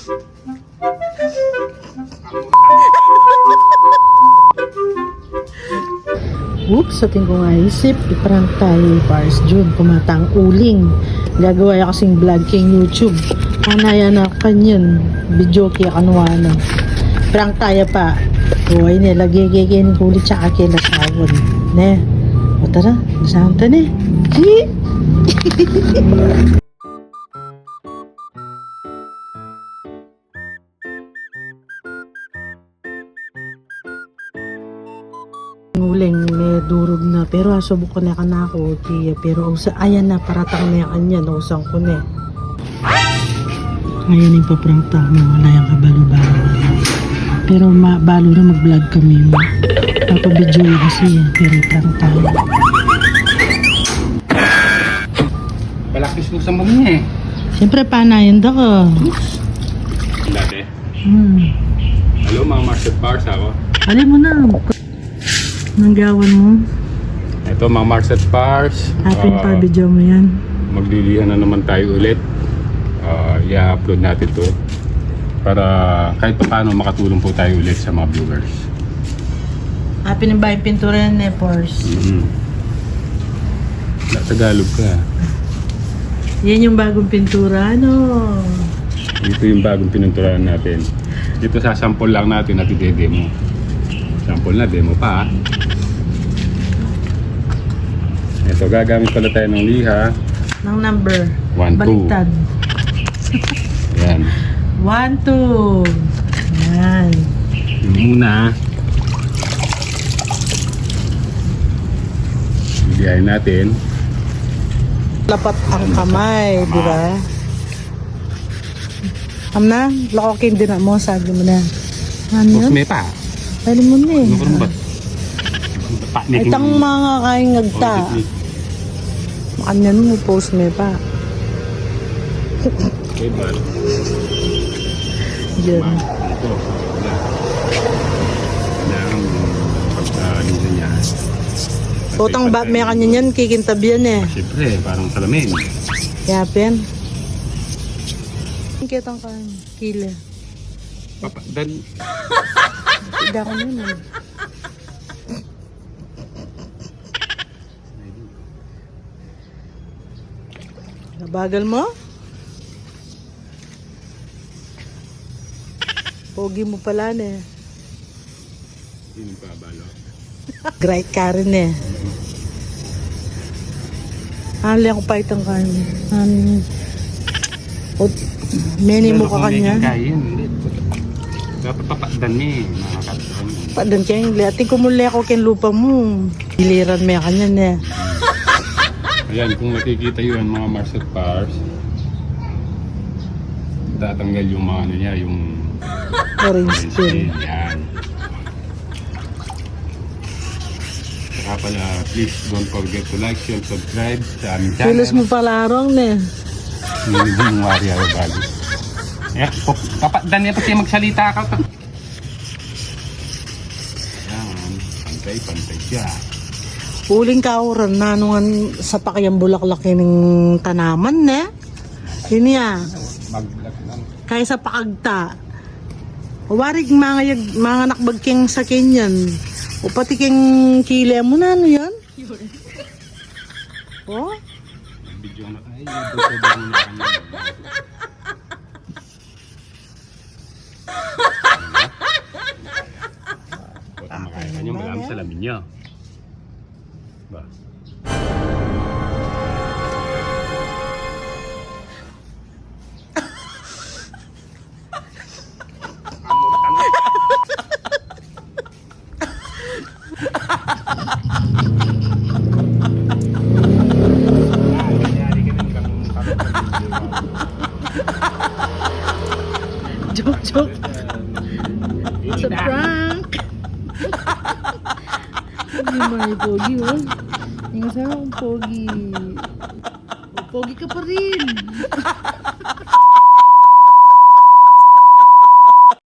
Oops, ating ko nga isip, iparang tayo Pars June, kumatang uling. Gagawa ya kasing vlog kay YouTube. Anaya na kanyan, video kaya kanuano. Prank tayo pa. Huway ne, lagi ni kulit sa akin na sabon. Ne, o tara, nasanta ne. Hi! Uling may durog na pero subok ko na ako tiya pero ayan na paratang na yan yan usang ko na ngayon yung paprang tao na wala yung kabalo-balo pero balo na mag vlog kami papabidyo na kasi pero prang tao Balakis mo sa mami eh. siyempre panayan da ko Dati. Hello mga Market Bars ako. alam mo na nanggawan mo Ito mga Market Bars. atin pa video mo yan Maglilihan na naman tayo ulit. I-upload natin to para kahit pa paano makatulong po tayo ulit sa mga viewers. pinimba yung pintura yan eh Pors Tagalog ka. yan yung bagong pintura ano Ito yung bagong pininturahan natin. Dito sa sample lang natin at i-demo. Sample na, demo pa. Ito, gagamit pala tayo ng liha. ng number 1, 2. baliktad Yan. 1, 2 yan Yung una, bibiyahin natin. lapat ang kamay, di ba? Amna, lakokin din na mo, sabi mo na. Ano yun? May pa. Pwede mo na eh. Ano ba? Itang mga kain ngagta. Makanyan mo, post me pa. Okay, bal. Diyan. Ito. Kailangan pagka-lisa niya. Utang ba, may kanya niyan, kikintab yan eh. Siyempre, parang salamin. Yapin. Kitang ka, kila. Dan, Ida ko yun eh. Nabagal mo? Pogi mo pala na eh. yun pa, balo. Great ka rin eh. Hali ako pa itang kanin. Many mo ka kanya. Dapat papadan niya eh. Nakakataon. Padan kaya yung ating kumuli ako kaya lupa mo. Iliran may kanya na. Ayan, kung nakikita yun mga Marset Bars, tatanggal yung mga ano niya, yung Orange peel. Yan. Saka pala, please don't forget to like, share, subscribe sa aming channel. Pilos mo palarong na. Hindi yung wari ako bago. Eh, papadan niya pati magsalita ka. Yan, pantay siya. Uling kauran na nungan sa pakayang bulaklak ng tanaman ne. Yun ya. Maglag lang. Kaya sa pakagta. Warig mga nakbagking sa kinyan. O pati king kile mo na ano yan? Oh? Video na tayo. Dito na kanya. Huwag makaya kanya. Maraming salamin niya. Ba? Joke. It's a prank. Hindi mo yung pogi, oh. Yung asawa kong pogi. O, pogi ka pa rin.